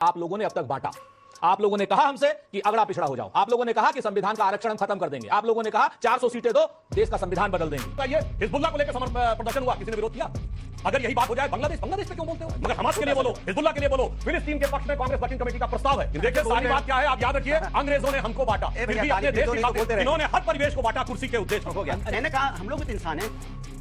आप लोगों ने अब तक बांटा। आप लोगों ने कहा हमसे कि अगड़ा पिछड़ा हो जाओ। आप लोगों ने कहा कि संविधान का आरक्षण हम खत्म कर देंगे। आप लोगों ने कहा 400 सीटें दो, देश का संविधान बदल देंगे। ये हिजबुल्लाह को लेकर प्रदर्शन हुआ, किसी ने विरोध किया? अगर यही बात हो जाए बांग्लादेश पे क्यों बोलते हो? मगर हमास के लिए बोलो, हिजबुल्लाह के लिए बोलो, फिलिस्तीन के पक्ष में कांग्रेस वर्किंग कमेटी का प्रस्ताव है। देखिए सारी बात क्या है, आप याद रखिए, अंग्रेजों ने हमको बांटा, फिर भी अपने देश इन्होंने हर परिवेश को बांटा कुर्सी के उद्देश्य हो गया। मैंने कहा हम लोग भी तो इंसान हैं,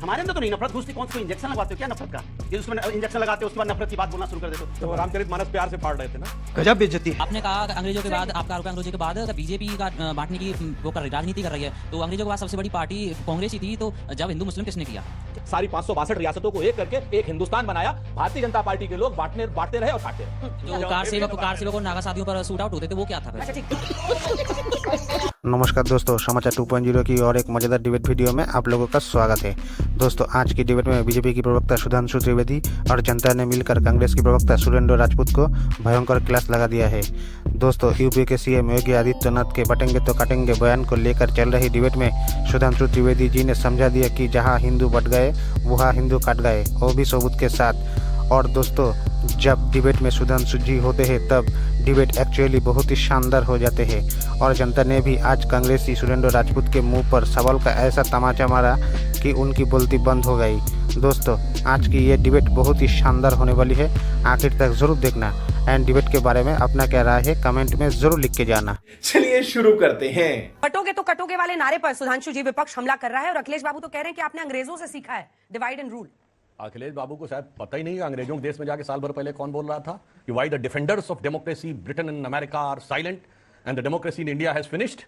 हमारे अंदर तो नहीं नफरत घुसती। कौन सी इंजेक्शन लगवाते हो क्या नफरत का? ये उसमें इंजेक्शन लगाते हो, उसके बाद नफरत की बात बोलना शुरू कर देते हो। तो रामचरितमानस प्यार से फाड़ रहे थे ना। गजब बेइज्जती। आपने कहा अंग्रेजों के बाद, आपका आरोप है अंग्रेजों के बाद बीजेपी का बांटने की वो कर राजनीति कर रही है, तो अंग्रेजों के बाद सबसे बड़ी पार्टी कांग्रेस ही थी, तो जब हिंदू मुस्लिम किसने किया? सारी 562 रियासतों को एक करके एक हिंदुस्तान बनाया। भारतीय जनता पार्टी के लोग बांटते रहे और काटते रहे। जो कार सेवक और नागा साथियों पर सूट आउट होते थे, वो क्या था फिर? नमस्कार दोस्तों, समाचार 2.0 की और एक मजेदार डिबेट वीडियो में आप लोगों का स्वागत है। दोस्तों, आज की डिबेट में बीजेपी की प्रवक्ता सुधांशु त्रिवेदी और जनता ने मिलकर कांग्रेस की प्रवक्ता सुरेंद्र राजपूत को भयंकर क्लास लगा दिया है। दोस्तों, यूपी के सीएम योगी आदित्यनाथ के बटेंगे तो काटेंगे बयान को लेकर चल रही डिबेट में सुधांशु त्रिवेदी जी ने समझा दिया कि जहां हिंदू बट गए वहां हिंदू काट गए, वो भी सबूत के साथ। और दोस्तों, जब डिबेट में सुधांशु जी होते हैं तब डिबेट एक्चुअली बहुत ही शानदार हो जाते हैं। और जनता ने भी आज कांग्रेसी सुरेंद्र राजपूत के मुंह पर सवाल का ऐसा तमाचा मारा कि उनकी बोलती बंद हो गई। दोस्तों, आज की ये डिबेट बहुत ही शानदार होने वाली है, आखिर तक जरूर देखना। एंड डिबेट के बारे में अपना क्या राय है कमेंट में जरूर लिख के जाना। चलिए शुरू करते हैं। कटोगे तो कटोगे वाले नारे पर सुधांशु जी विपक्ष हमला कर रहा है और अखिलेश बाबू तो कह रहे हैं कि आपने अंग्रेजों से सीखा है डिवाइड एंड रूल। अखिलेश बाबू को शायद पता ही नहीं है अंग्रेजों के देश में जाके साल भर पहले कौन बोल रहा था कि why the defenders of democracy Britain and America are silent and the democracy in India has finished.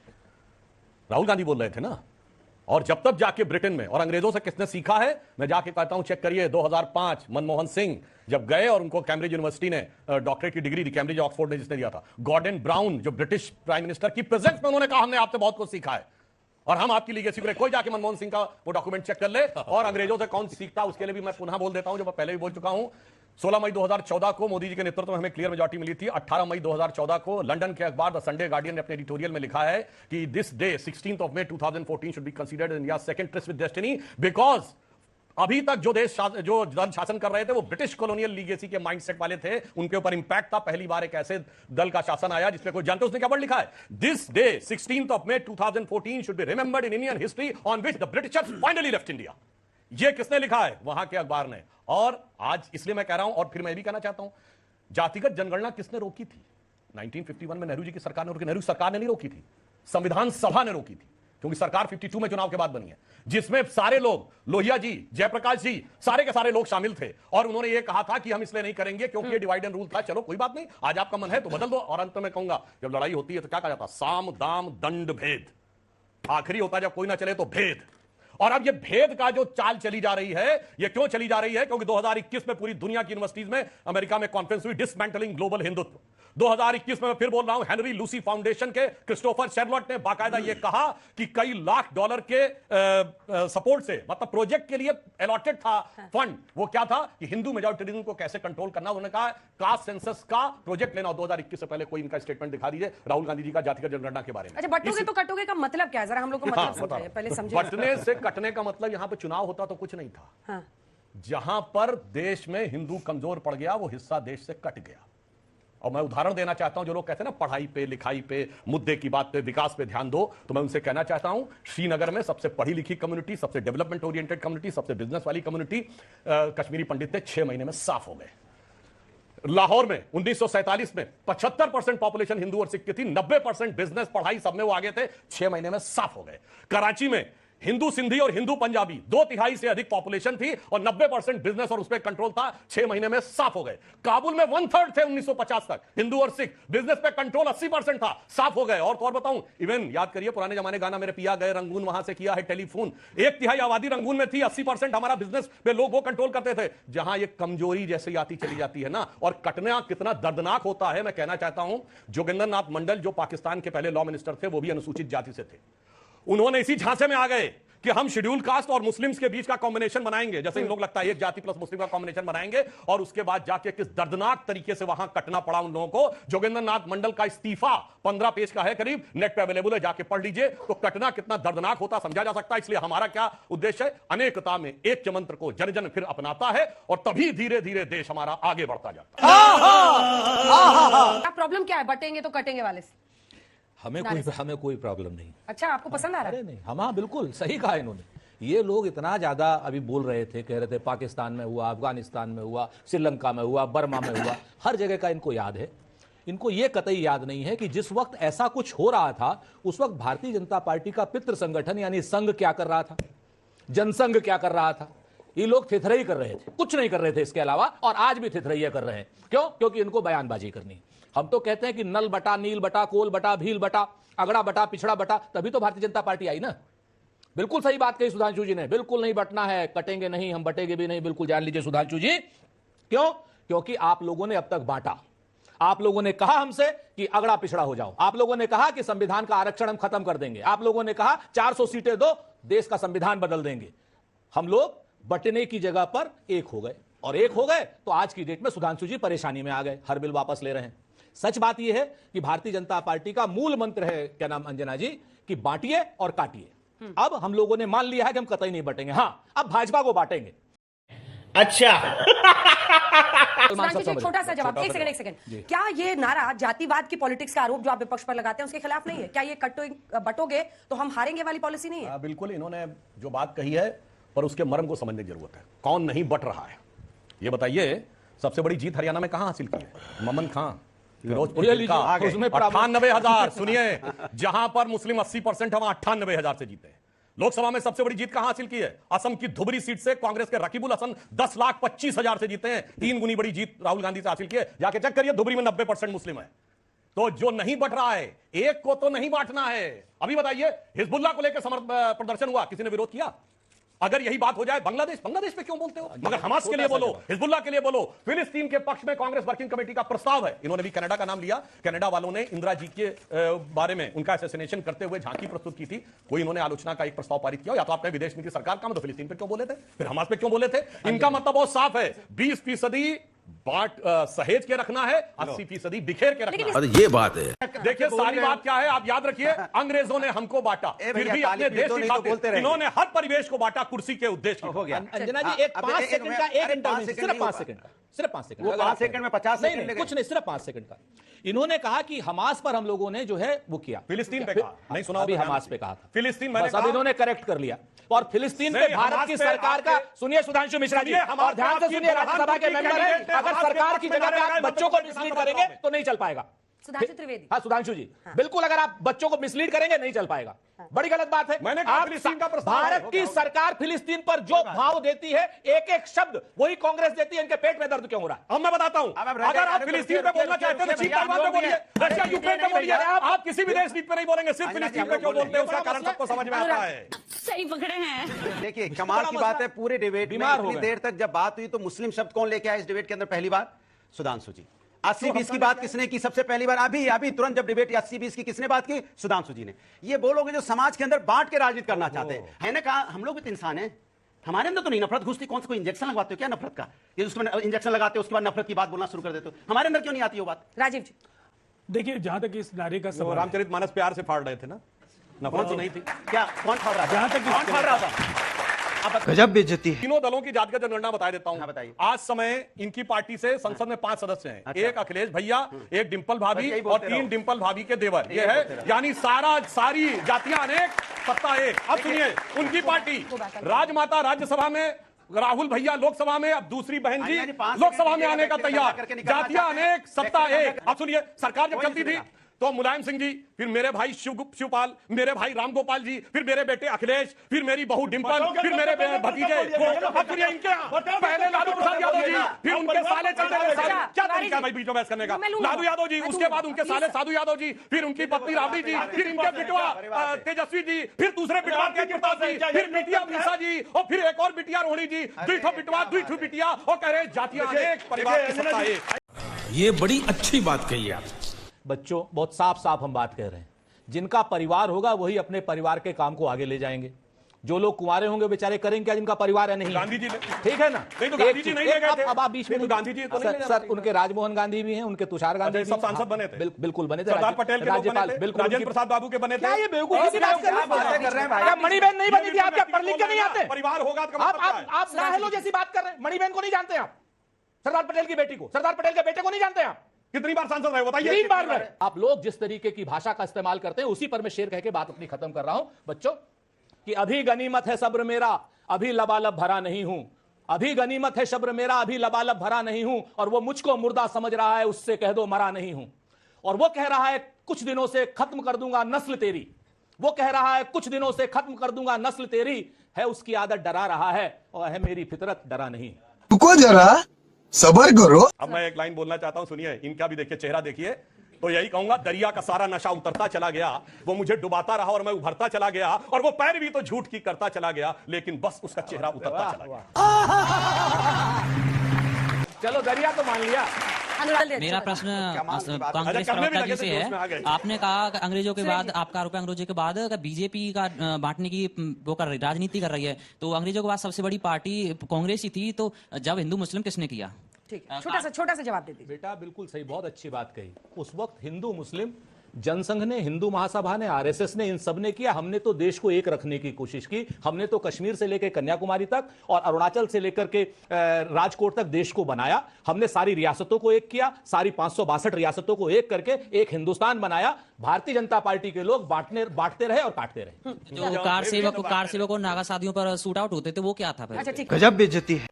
Rahul Gandhi बोल रहे थे ना। और जब तक जाके ब्रिटेन में और अंग्रेजों से किसने सीखा है, मैं जाके कहता हूं चेक करिए। 2005 मनमोहन सिंह जब गए और उनको कैम्ब्रिज यूनिवर्सिटी ने डॉक्टरेट की डिग्री दी, कैम्ब्रिज ऑक्सफोर्ड ने जिसने दिया था, गॉर्डन ब्राउन जो ब्रिटिश प्राइम मिनिस्टर की प्रेजेंस में उन्होंने कहा हमने आपसे बहुत कुछ सीखा है और हम आपकी लीगेसी को। कोई जाके मनमोहन सिंह का वो डॉक्यूमेंट चेक कर ले और अंग्रेजों से कौन सीखता, उसके लिए भी मैं पुनः बोल देता हूं जो मैं पहले भी बोल चुका हूं। 16 मई 2014 को मोदी जी के नेतृत्व में हमें क्लियर मेजॉरिटी मिली थी। 18 मई 2014 को लंदन के अखबार द संडे गार्डियन ने अपने एडिटोरियल में लिखा है कि this day 16 of May 2014 should be considered India second tryst with destiny, because अभी तक जो देश जो दल शासन कर रहे थे वो ब्रिटिश कॉलोनियल लीगेसी के माइंडसेट वाले थे, उनके ऊपर इंपैक्ट था। पहली बार एक ऐसे दल का शासन आया जिसमें कोई जानते, उसने क्या वर्ड लिखा है, this day 16 of May 2014 should be remembered in Indian history on which the Britishers finally left India. ये किसने लिखा है? वहां के अखबार ने। और आज इसलिए मैं कह रहा हूं और फिर मैं भी कहना चाहता हूं, जातिगत जनगणना किसने रोकी थी? 1951 में नेहरू जी की सरकार ने रोकी। नेहरू सरकार ने नहीं रोकी थी, संविधान सभा ने रोकी थी, क्योंकि सरकार 52 में चुनाव के बाद बनी है, जिसमें सारे लोग, लोहिया जी, जयप्रकाश जी, सारे के सारे लोग शामिल थे। और उन्होंने ये कहा था कि हम इसलिए नहीं करेंगे क्योंकि ये डिवाइड एंड रूल था। चलो कोई बात नहीं, आज आपका मन है तो बदल दो। और अंत में कहूंगा, जब लड़ाई होती है तो क्या कहा जाता? साम दाम दंड भेद। आखिरी होता है जब कोई ना चले तो भेद। और अब ये भेद का जो चाल चली जा रही है, ये क्यों चली जा रही है? क्योंकि 2021 में पूरी दुनिया की यूनिवर्सिटीज में अमेरिका में कॉन्फ्रेंस हुई, डिसमेंटलिंग ग्लोबल हिंदुत्व। 2021 में मैं फिर बोल रहा हूं, हेनरी लूसी फाउंडेशन के क्रिस्टोफर शेरलॉट ने बाकायदा यह कहा कि कई लाख डॉलर के सपोर्ट से, मतलब प्रोजेक्ट के लिए अलॉटेड था फंड, वो क्या था कि हिंदू मेजॉरिटीरिज्म को कैसे कंट्रोल करना। उन्होंने कहा कास्ट सेंसस का प्रोजेक्ट लेना। 2021 से पहले कोई इनका स्टेटमेंट दिखा दीजिए राहुल गांधी जी का जातिगत जनगणना के बारे में। अच्छा, बटोगे तो कटोगे का मतलब क्या है? जरा हम लोग को मतलब समझाइए, पहले समझिए। बटने से कटने का मतलब यहां पे चुनाव होता तो कुछ नहीं था। हाँ। जहां पर देश में हिंदू कमजोर पड़ गया वो हिस्सा देश से कट गया। और मैं उदाहरण देना चाहता हूं, जो लोग कहते हैं ना पढ़ाई पे, लिखाई पे, मुद्दे की बात पे, विकास पे ध्यान दो, तो मैं उनसे कहना चाहता हूं, श्रीनगर में सबसे पढ़ी लिखी कम्युनिटी, सबसे डेवलपमेंट ओरिएंटेड कम्युनिटी, सबसे बिजनेस वाली कम्युनिटी, कश्मीरी पंडित थे, 6 महीने में साफ हो गए। लाहौर में 1947 में 75% पॉपुलेशन हिंदू और सिख की थी, 90% बिजनेस, पढ़ाई सब में वो आगे थे, 6 महीने में साफ हो गए। कराची में हिंदू सिंधी और हिंदू पंजाबी 2/3 से अधिक पॉपुलेशन थी और 90% बिजनेस और उस पर कंट्रोल था, 6 महीने में साफ हो गए। काबुल में 1/3 थे 1950 तक हिंदू और सिख, बिजनेस पे कंट्रोल 80% था, साफ हो गए। और तो और बताऊं, इवन याद करिए पुराने जमाने गाना मेरे पिया गए रंगून, वहां से किया है टेलीफोन। 1/3 आबादी रंगून में थी, 80% हमारा बिजनेस पे लोग वो कंट्रोल करते थे। जहां ये कमजोरी जैसे आती चली जाती है ना, और कटना कितना दर्दनाक होता है, मैं कहना चाहता हूं, जोगिंदर नाथ मंडल जो पाकिस्तान के पहले लॉ मिनिस्टर थे, वो भी अनुसूचित जाति से थे। उन्होंने इसी झांसे में आ गए कि हम शेड्यूल कास्ट और मुस्लिम्स के बीच का कॉम्बिनेशन बनाएंगे, जैसे इन लोग लगता है एक जाति प्लस मुस्लिम का कॉम्बिनेशन बनाएंगे, और उसके बाद जाके किस दर्दनाक तरीके से वहां कटना पड़ा उन लोगों को। जोगेंद्र नाथ मंडल का इस्तीफा 15 पेज का है करीब, नेट पे अवेलेबल है, जाके पढ़ लीजिए। तो कटना कितना दर्दनाक होता समझा जा सकता है। इसलिए हमारा क्या उद्देश्य है, अनेकता में एक के मंत्र को जन जन फिर अपनाता है, और तभी धीरे धीरे देश हमारा आगे बढ़ता जाता है। क्या प्रॉब्लम क्या है बटेंगे तो कटेंगे वाले से? हमें कोई प्रॉब्लम नहीं। अच्छा, आपको पसंद आ रहा है? अरे नहीं, हाँ बिल्कुल सही कहा इन्होंने। ये लोग इतना ज्यादा अभी बोल रहे थे, कह रहे थे पाकिस्तान में हुआ, अफगानिस्तान में हुआ, श्रीलंका में हुआ, बर्मा में हुआ, हर जगह का इनको याद है। इनको ये कतई याद नहीं है कि जिस वक्त ऐसा कुछ हो रहा था उस वक्त भारतीय जनता पार्टी का पितृ संगठन यानी संघ क्या कर रहा था, जनसंघ क्या कर रहा था। ये लोग थिथरई कर रहे थे, कुछ नहीं कर रहे थे इसके अलावा, और आज भी थिथरैया कर रहे हैं। क्यों? क्योंकि इनको बयानबाजी करनी है। हम तो कहते हैं कि नल बटा, नील बटा, कोल बटा, भील बटा, अगड़ा बटा, पिछड़ा बटा, तभी तो भारतीय जनता पार्टी आई ना। बिल्कुल सही बात कही सुधांशु जी ने, बिल्कुल नहीं बटना है, कटेंगे नहीं, हम बटेंगे भी नहीं, बिल्कुल जान लीजिए सुधांशु जी। क्यों? क्योंकि आप लोगों ने अब तक बांटा। आप लोगों ने कहा हमसे कि अगड़ा पिछड़ा हो जाओ, आप लोगों ने कहा कि संविधान का आरक्षण हम खत्म कर देंगे, आप लोगों ने कहा 400 सीटें दो, देश का संविधान बदल देंगे। हम लोग बटने की जगह पर एक हो गए, और एक हो गए तो आज की डेट में सुधांशु जी परेशानी में आ गए, हर बिल वापस ले रहे हैं। सच बात यह है कि भारतीय जनता पार्टी का मूल मंत्र है, क्या नाम अंजना जी, कि बांटिए और काटिए। अब हम लोगों ने मान लिया है कि हम कतई नहीं बटेंगे। हां, अब भाजपा को बांटेंगे। अच्छा। सुधांशु जी, छोटा सा जवाब, एक सेकंड। क्या ये नारा जातिवाद की पॉलिटिक्स का आरोप जो आप विपक्ष पर लगाते हैं उसके खिलाफ नहीं है? क्या ये बटोगे तो हम हारेंगे वाली पॉलिसी नहीं है? बिल्कुल, इन्होंने जो बात कही है पर उसके मर्म को समझने की जरूरत है। कौन नहीं बट रहा है ये बताइए। सबसे बड़ी जीत हरियाणा में कहां हासिल की है? ममन खां, फिरोजपुर का 98,000। सुनिए, जहां पर मुस्लिम 80% हम 98,000 से जीते हैं। लोकसभा में सबसे बड़ी जीत कहां हासिल की है? असम की धुबरी सीट से कांग्रेस के रकीबुल हसन 10,25,000 से जीते हैं। 3 गुनी बड़ी जीत राहुल गांधी से हासिल की है। जाके चेक करिए, धुबरी में 90% मुस्लिम है। तो जो नहीं बट रहा है, एक को तो नहीं बांटना है। अभी बताइए, हिजबुल्लाह को लेकर प्रदर्शन हुआ, किसी ने विरोध किया? अगर यही बात हो जाए, बांग्लादेश पे क्यों बोलते हो? मगर हमास के लिए बोलो, हिजबुल्लाह के लिए बोलो। फिलिस्तीन के पक्ष में कांग्रेस वर्किंग कमेटी का प्रस्ताव है। इन्होंने भी कनाडा का नाम लिया। कनाडा वालों ने इंदिरा जी के बारे में उनका असैसिनेशन करते हुए झांकी प्रस्तुत की थी। कोई इन्होंने आलोचना का एक प्रस्ताव पारित किया। या तो आपने विदेश नीति सरकार का, तो फिलिस्तीन पे क्यों बोले थे, फिर हमास पे क्यों बोले थे? इनका मतलब बहुत साफ है, 20% बांट सहेज के रखना है, 80% बिखेर के रखना है। ये बात है। देखिए, सारी बात क्या है आप याद रखिए। अंग्रेजों ने हमको बांटा, फिर भी अपने देश की खातिर इन्होंने हर परिवेश को बांटा कुर्सी के उद्देश्य हो गया। अंजना जी, एक 5 सेकंड का, एक इंटरव्यू, सिर्फ 5 सेकंड का, सिर्फ 5 सेकंड। वो 5 सेकंड में 50 सेकंड कुछ नहीं, सिर्फ 5 सेकंड का। इन्होंने कहा कि हमास पर हम लोगों ने जो है वो किया, फिलिस्तीन पे कहा, नहीं सुना अभी हमास पे कहा था, फिलिस्तीन बस अब इन्होंने करेक्ट कर लिया। और फिलिस्तीन पे भारत की सरकार का, सुनिए सुधांशु मिश्रा जी, और ध्यान से सुनिए, राज्यसभा के मेंबर हैं, अगर सरकार की जगह पे आप बच्चों को मिसलीड करेंगे तो नहीं चल पाएगा। सुधांशु त्रिवेदी। हाँ सुधांशु जी, बिल्कुल, अगर आप बच्चों को मिसलीड करेंगे नहीं चल पाएगा। बड़ी गलत बात है। मैंने कहा फिलिस्तीन का प्रस्ताव है। भारत की सरकार फिलिस्तीन पर जो भाव देती है, एक एक शब्द वही कांग्रेस देती है। इनके पेट में दर्द क्यों हो रहा है? अब मैं बताता हूं, अगर आप फिलिस्तीन पे बोलना चाहते हैं तो चीन ताइवान पे बोलिए, रशिया यूक्रेन पे बोलिए। आप किसी भी देश पे नहीं बोलेंगे, सिर्फ फिलिस्तीन पे क्यों बोलते हैं उसका कारण सबको समझ में आता है। सही पकड़े हैं। देखिए, कमाल की बात है, पूरे डिबेट में इतनी देर तक जब बात हुई तो मुस्लिम शब्द कौन लेके आया इस डिबेट के अंदर? पहली बार सुधांशु जी। 80-20 की बात किसने की सबसे पहली बार? अभी तुरंत जब डिबेट 80-20 की किसने बात की? सुधांशु जी ने। ये वो लोग हैं जो समाज के अंदर बांट के राजनीति करना चाहते हैं। मैंने कहा हम लोग भी तो इंसान हैं, हमारे अंदर तो नहीं नफरत घुसती। कौन सा कोई इंजेक्शन लगवाते हो क्या नफरत का? ये उसमें इंजेक्शन लगाते हो, उसके बाद नफरत की बात बोलना शुरू कर देते हो। हमारे अंदर क्यों नहीं आती वो बात? राजीव जी, देखिए, जहां तक इस नारे का सवाल, रामचरितमानस प्यार से फाड़ रहे थे ना, नफरत तो नहीं थी क्या? कौन फाड़ रहा था? जहां तक कौन फाड़ रहा था? गजब बेइज्जती है। तीनों दलों की जातिगत जनगणना बता देता हूं। हाँ, बताइए। आज समय इनकी पार्टी से संसद में 5 सदस्य हैं। अच्छा। एक अखिलेश भैया, एक डिंपल भाभी और 3 डिंपल भाभी के देवर। ये है, यानी सारी जातियां अनेक, सत्ता एक। अब सुनिए, उनकी पार्टी राजमाता राज्यसभा में, राहुल भैया लोकसभा में, अब दूसरी बहन जी लोकसभा में आने का तैयार। जातियां अनेक, सत्ता एक। अब सुनिए, सरकार जब चलती थी तो मुलायम सिंह जी, फिर मेरे भाई शिवपाल, मेरे भाई रामगोपाल जी, फिर मेरे बेटे अखिलेश, फिर मेरी बहू डिंपल, फिर मेरे भतीजे, इनके पहले लालू प्रसाद यादव जी, फिर उनके साले चलते रहे। क्या तरीका है भाई बीच में बहस करने का? लालू यादव जी, उसके बाद उनके साले साधु यादव जी, फिर उनकी पत्नी राबड़ी जी, फिर इनके बिटवा तेजस्वी जी, फिर दूसरे बिटवा तेज प्रताप जी, फिर बिटिया मीसा जी, और फिर एक और बिटिया रोहिणी जी। दुईठो बिटवा, दुईठो बिटिया, और कह रहे जातियां अनेक, परिवार की सत्ता एक। ये बड़ी अच्छी बात कही आप। बच्चों, बहुत साफ साफ हम बात कह रहे हैं। जिनका परिवार होगा वही अपने परिवार के काम को आगे ले जाएंगे। जो लोग कुंवारे होंगे बेचारे करेंगे क्या, जिनका परिवार है नहीं। गांधी जी ने, ठीक है ना, नहीं तो गांधी जी नहीं ले गए थे। अब आप बीच में तो गांधी जी सर उनके राजमोहन गांधी भी हैं, उनके तुषार गांधी सब सांसद बने थे, बिल्कुल बने थे, सरदार पटेल के राज्यपाल बने थे, बिल्कुल, राजेंद्र प्रसाद बाबू के बने थे। क्या ये बेवकूफी की बात कर रहे हैं? क्या मणिबेन नहीं बनी थी? आप क्या पढ़ लिख के नहीं आते? परिवार होगा तो आप नाहलो जैसी बात कर रहे हैं। मणिबेन को नहीं जानते आप? सरदार पटेल की बेटी को, सरदार पटेल के बेटे को नहीं जानते आप? कितनी बार सांसद रहे बताइए? 3 बार रहे। आप लोग जिस तरीके की भाषा का इस्तेमाल करते हैं उसी पर मैं शेर कह के बात अपनी खत्म कर रहा हूं बच्चों, कि अभी गनीमत है सब्र मेरा, अभी लबालब भरा नहीं हूं। अभी गनीमत है सब्र मेरा, अभी लबालब भरा नहीं हूं। और वो मुझको मुर्दा समझ रहा है, उससे कह दो मरा नहीं हूं। और वो कह रहा है कुछ दिनों से खत्म कर दूंगा नस्ल तेरी, वो कह रहा है कुछ दिनों से खत्म कर दूंगा नस्ल तेरी, है उसकी आदत डरा रहा है और है मेरी फितरत डरा नहीं। रुको जरा, सबर करो। अब मैं एक लाइन बोलना चाहता हूं, सुनिए। इनका भी देखिए चेहरा देखिए, तो यही कहूंगा, दरिया का सारा नशा उतरता चला गया, वो मुझे डुबाता रहा और मैं उभरता चला गया, और वो पैर भी तो झूठ की करता चला गया, लेकिन बस उसका चेहरा उतरता चला गया। चलो दरिया तो मान लिया। मेरा प्रश्न कांग्रेस प्रवक्ता जी से है। आपने कहा कि अंग्रेजों के बाद, आपका आरोप है अंग्रेजों के बाद बीजेपी का बांटने की वो कर रही, राजनीति कर रही है। तो अंग्रेजों के बाद सबसे बड़ी पार्टी कांग्रेस ही थी, तो जब हिंदू मुस्लिम किसने किया? ठीक है, छोटा सा जवाब दे दीजिए। बेटा बिल्कुल सही, बहुत अच्छी बात कही। उस वक्त हिंदू मुस्लिम जनसंघ ने, हिंदू महासभा ने, आरएसएस ने, इन सब ने किया। हमने तो देश को एक रखने की कोशिश की। हमने तो कश्मीर से लेकर कन्याकुमारी तक और अरुणाचल से लेकर के राजकोट तक देश को बनाया। हमने सारी रियासतों को एक किया, सारी 562 रियासतों को एक करके एक हिंदुस्तान बनाया। भारतीय जनता पार्टी के लोग बांटते रहे और काटते रहे। जो कार सेवक और नागा शादियों पर सूट आउट होते थे, वो क्या था? अच्छा ठीक है, गजब बेइज्जती है।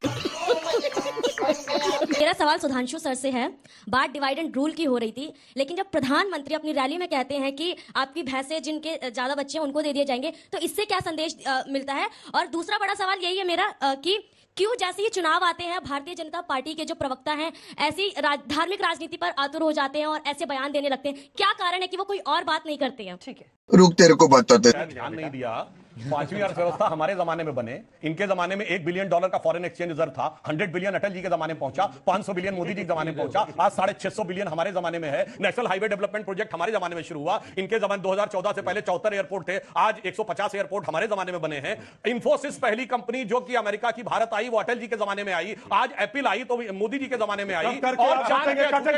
मेरा सवाल सुधांशु सर से है। बात डिवाइड एंड रूल की हो रही थी, लेकिन जब प्रधानमंत्री अपनी रैली में कहते हैं कि आपकी भैंसें जिनके ज्यादा बच्चे हैं उनको दे दिए जाएंगे, तो इससे क्या संदेश मिलता है? और दूसरा बड़ा सवाल यही है मेरा कि क्यों जैसे ही चुनाव आते हैं भारतीय जनता पार्टी के जो प्रवक्ता हैं ऐसी धार्मिक राजनीति पर आतुर हो जाते हैं और ऐसे बयान देने लगते हैं? क्या कारण है कि वो कोई और बात नहीं करते हैं? ठीक है, रुक, तेरे को बताते। ध्यान नहीं दिया। 5वीं अर्थव्यवस्था हमारे जमाने में बने, इनके जमाने में $1 बिलियन का फॉरेन एक्सचेंज रिजर्व था। 100 बिलियन अटल जी के जमाने में पहुंचा, 500 बिलियन मोदी जी के जमाने में पहुंचा, आज 650 बिलियन हमारे जमाने में है। नेशनल हाईवे डेवलपमेंट प्रोजेक्ट हमारे जमाने में शुरू हुआ, इनके जमाने 2014 से पहले 74 एयरपोर्ट थे, आज 150 एयरपोर्ट हमारे जमाने में बने हैं। इंफोसिस पहली कंपनी जो कि अमेरिका की भारत आई, वो अटल जी के जमाने में आई। आज एप्पल आई तो मोदी जी के जमाने में आई। और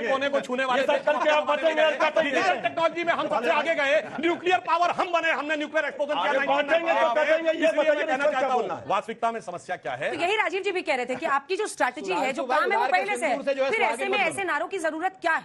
कोने को छूने वाले टेक्नोलॉजी में हम सबसे आगे गए, न्यूक्लियर पावर हम बने, हमने न्यूक्लियर एक्सप्लोजन किया। कहना चाहता हूं, वास्तविकता में समस्या क्या है? तो यही राजीव जी भी कह रहे थे कि आपकी जो स्ट्रैटेजी है, जो काम है, वो पहले से है, फिर ऐसे में ऐसे नारों की जरूरत क्या है?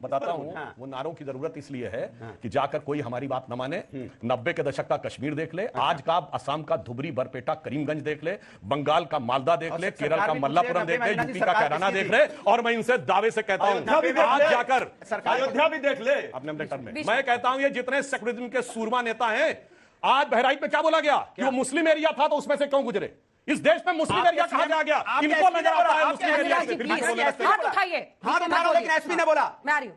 बताता हूं, वो नारों की जरूरत इसलिए है कि जाकर कोई हमारी बात न माने। 90 के दशक का कश्मीर देख ले, आज का असम का धुबरी, बरपेटा, करीमगंज देख ले, बंगाल का मालदा देख ले, केरल का मल्लापुरम देख ले, यूपी का कैराना देख ले, और मैं इनसे दावे से कहता हूं आज जाकर अयोध्या भी देख ले अपने टर्म में। मैं कहता हूं ये जितने सेक्युलरिज्म के सूरमा नेता हैं, आज बहराइच में क्या बोला गया कि वो मुस्लिम एरिया था, तो उसमें से क्यों गुजरे? इस देश में मुस्लिम एरिया कहां जा गया? इनको नजर आता है मुस्लिम एरिया से। हाथ उठाइए, हाथ उठा लो, लेकिन एसपी ने बोला। मैं आ रही हूँ,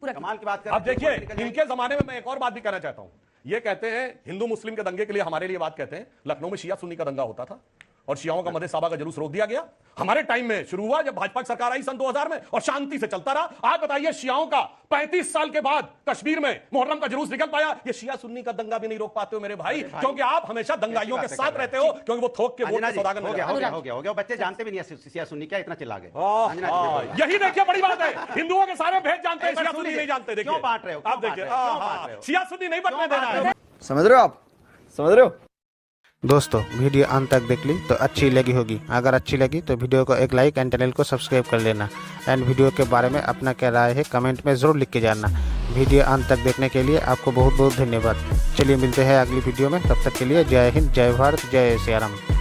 पूरा कमाल की बात कर। अब देखिए, इनके जमाने में मैं एक और बात भी कहना चाहता हूं। ये कहते हैं हिंदू मुस्लिम के दंगे के लिए हमारे लिए बात कहते हैं। लखनऊ में शिया सुन्नी का दंगा होता था और शियाओं का मदे साबा का जुलूस रोक दिया गया। हमारे टाइम में शुरू हुआ जब भाजपा की सरकार आई सन 2000 में, और शांति से चलता रहा। आज बताइए, शियाओं का 35 साल के बाद कश्मीर में मुहर्रम का जुलूस निकल पाया। ये शिया सुन्नी का दंगा भी नहीं रोक पाते हो मेरे भाई, क्योंकि आप हमेशा दंगाइयों के साथ रहते हो, क्योंकि वो थोक के वोट के सौदागर हो गया। बच्चे जानते भी नहीं शिया सुन्नी क्या, इतना चिल्ला गए। यही देखिए बड़ी बात है, हिंदुओं के सारे भेद जानते हैं, शिया सुन्नी नहीं जानते। देखिए क्यों बांट रहे हो? आप देखिए, शिया सुन्नी नहीं बंटने देना है। समझ रहे हो आप? समझ रहे हो? दोस्तों वीडियो अंत तक देख ली तो अच्छी लगी होगी। अगर अच्छी लगी तो वीडियो को एक लाइक एंड चैनल को सब्सक्राइब कर लेना। एंड वीडियो के बारे में अपना क्या राय है कमेंट में ज़रूर लिख के जानना। वीडियो अंत तक देखने के लिए आपको बहुत बहुत धन्यवाद। चलिए मिलते हैं अगली वीडियो में, तब तक के लिए जय हिंद, जय भारत, जय सिया राम।